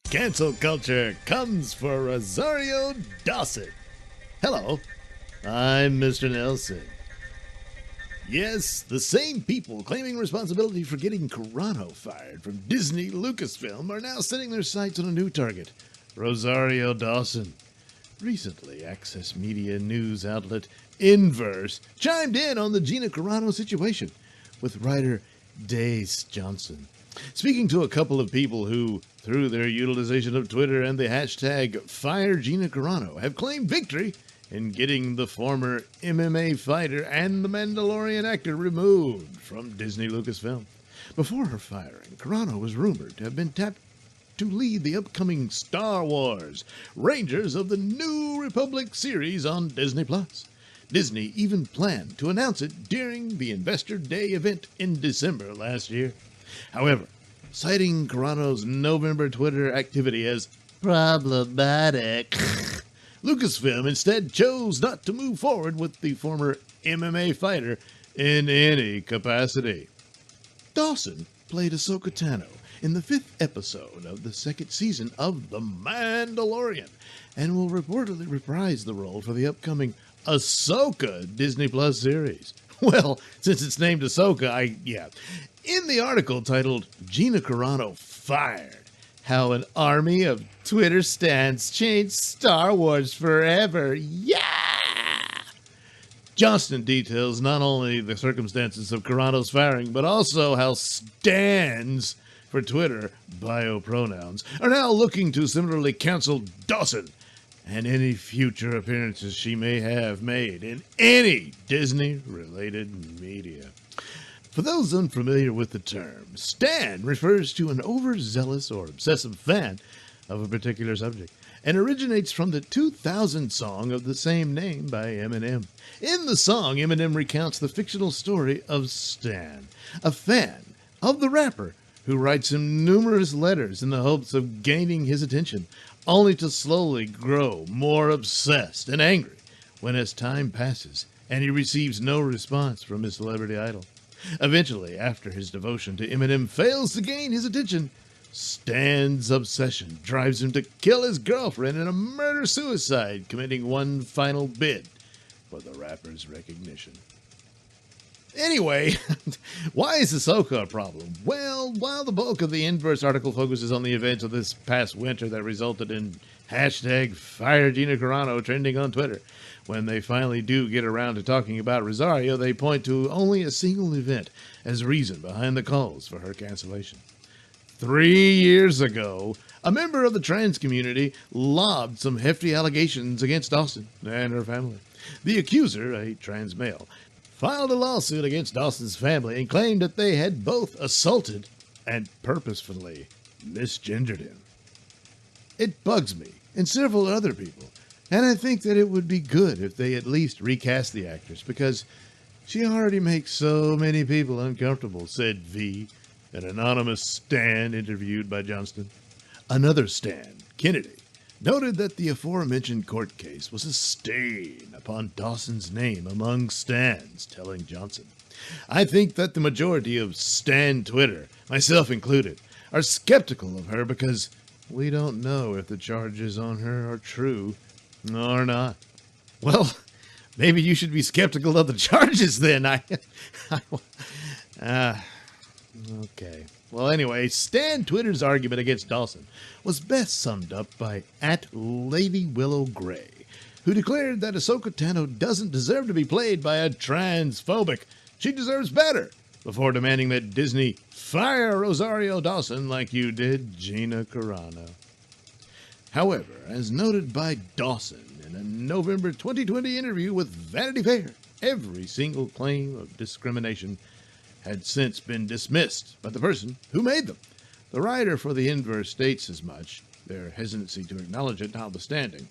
Cancel culture comes for Rosario Dawson. Hello, I'm Mr. Nailsin. Yes, the same people claiming responsibility for getting Carano fired from Disney Lucasfilm are now setting their sights on a new target, Rosario Dawson. Recently, Access Media news outlet Inverse chimed in on the Gina Carano situation with writer Dace Johnson, speaking to a couple of people who, through their utilization of Twitter and the hashtag #FireGinaCarano, have claimed victory in getting the former MMA fighter and the Mandalorian actor removed from Disney Lucasfilm. Before her firing, Carano was rumored to have been tapped to lead the upcoming Star Wars Rangers of the New Republic series on Disney+. Disney even planned to announce it during the Investor Day event in December last year. However, citing Carano's November Twitter activity as problematic, Lucasfilm instead chose not to move forward with the former MMA fighter in any capacity. Dawson played Ahsoka Tano in the 5th episode of the 2nd season of The Mandalorian and will reportedly reprise the role for the upcoming Ahsoka Disney Plus series. Well, since it's named Ahsoka, In the article titled Gina Carano Fired, How an Army of Twitter Stans Changed Star Wars Forever. Yeah! Johnston details not only the circumstances of Carano's firing, but also how Stans for Twitter bio-pronouns are now looking to similarly cancel Dawson and any future appearances she may have made in any Disney-related media. For those unfamiliar with the term, stan refers to an overzealous or obsessive fan of a particular subject and originates from the 2000 song of the same name by Eminem. In the song, Eminem recounts the fictional story of Stan, a fan of the rapper who writes him numerous letters in the hopes of gaining his attention, only to slowly grow more obsessed and angry when as time passes and he receives no response from his celebrity idol. Eventually, after his devotion to Eminem fails to gain his attention, Stan's obsession drives him to kill his girlfriend in a murder-suicide, committing one final bid for the rapper's recognition. Anyway, why is Ahsoka a problem? Well, while the bulk of the Inverse article focuses on the events of this past winter that resulted in #FireGinaCarano trending on Twitter, when they finally do get around to talking about Rosario, they point to only a single event as reason behind the calls for her cancellation. 3 years ago, a member of the trans community lobbed some hefty allegations against Dawson and her family. The accuser, a trans male, filed a lawsuit against Dawson's family and claimed that they had both assaulted and purposefully misgendered him. It bugs me and several other people, and I think that it would be good if they at least recast the actress because she already makes so many people uncomfortable, said V, an anonymous stan interviewed by Johnston. Another stan, Kennedy, noted that the aforementioned court case was a stain upon Dawson's name among stans, telling Johnson, I think that the majority of stan Twitter, myself included, are skeptical of her because we don't know if the charges on her are true or not. Well, maybe you should be skeptical of the charges then. Okay. Well, anyway, Stan Twitter's argument against Dawson was best summed up by @LadyWillowGray, who declared that Ahsoka Tano doesn't deserve to be played by a transphobic. She deserves better, before demanding that Disney fire Rosario Dawson like you did Gina Carano. However, as noted by Dawson in a November 2020 interview with Vanity Fair, every single claim of discrimination had since been dismissed by the person who made them. The writer for the Inverse states as much, their hesitancy to acknowledge it notwithstanding.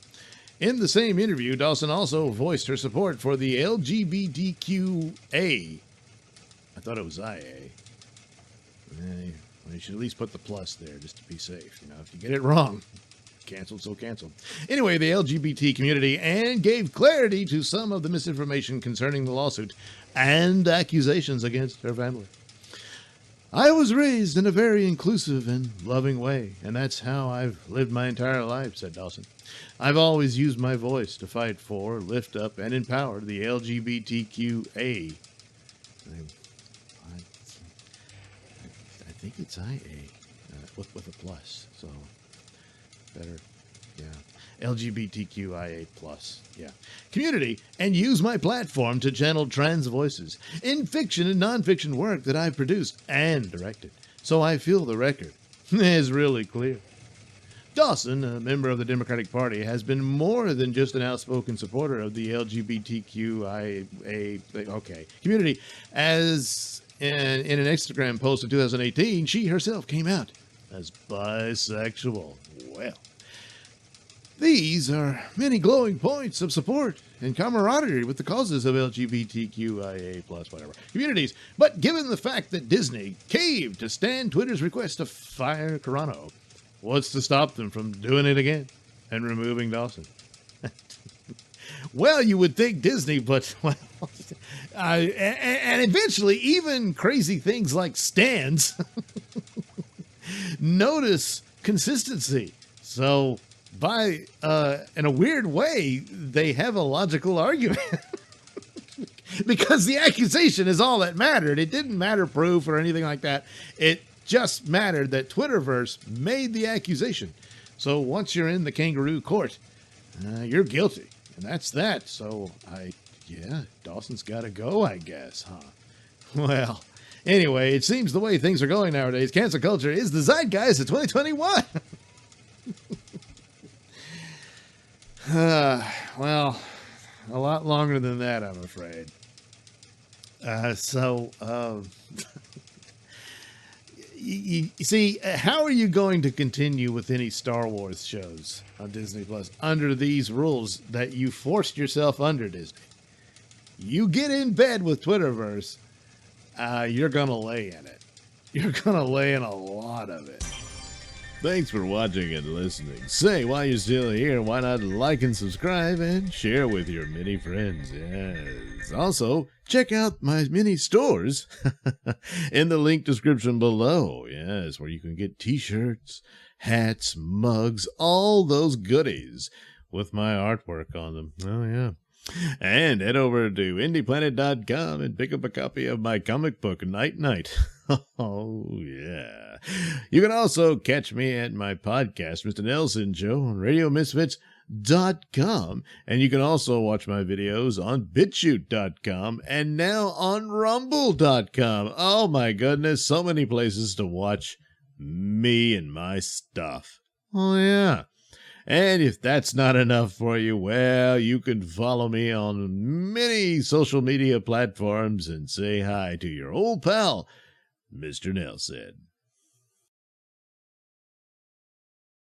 In the same interview, Dawson also voiced her support for the LGBTQA. I thought it was IA. Well, you should at least put the plus there just to be safe. If you get it wrong, canceled, so canceled. Anyway, the LGBT community and gave clarity to some of the misinformation concerning the lawsuit and accusations against her family. I was raised in a very inclusive and loving way, and that's how I've lived my entire life, said Dawson. I've always used my voice to fight for, lift up, and empower the LGBTQA. I think it's IA with a plus, so better, yeah. LGBTQIA plus, yeah. Community, and use my platform to channel trans voices in fiction and nonfiction work that I've produced and directed. So I feel the record is really clear. Dawson, a member of the Democratic Party, has been more than just an outspoken supporter of the LGBTQIA community. As in an Instagram post in 2018, she herself came out as bisexual. Well, these are many glowing points of support and camaraderie with the causes of LGBTQIA plus whatever communities. But given the fact that Disney caved to Stan Twitter's request to fire Carano, what's to stop them from doing it again and removing Dawson? Well, you would think Disney, but and eventually even crazy things like Stans notice consistency. So by in a weird way, they have a logical argument. Because the accusation is all that mattered. It didn't matter proof or anything like that. It just mattered that Twitterverse made the accusation. So once you're in the kangaroo court, you're guilty. And that's that. So Dawson's got to go, I guess, huh? Well, anyway, it seems the way things are going nowadays, cancel culture is the zeitgeist of 2021. Well, a lot longer than that, I'm afraid. You see, how are you going to continue with any Star Wars shows on Disney Plus under these rules that you forced yourself under, Disney? You get in bed with Twitterverse, you're going to lay in it. You're going to lay in a lot of it. Thanks for watching and listening. Say, while you're still here, why not like and subscribe and share with your many friends? Yes. Also, check out my mini stores in the link description below. Yes, where you can get t-shirts, hats, mugs, all those goodies with my artwork on them. Oh, yeah. And head over to indieplanet.com and pick up a copy of my comic book, Night Night. Oh, yeah. You can also catch me at my podcast, Mr Nailsin Show, on RadioMisfits.com. And you can also watch my videos on BitChute.com and now on Rumble.com. Oh, my goodness. So many places to watch me and my stuff. Oh, yeah. And if that's not enough for you, well, you can follow me on many social media platforms and say hi to your old pal, Mr. Nailsin.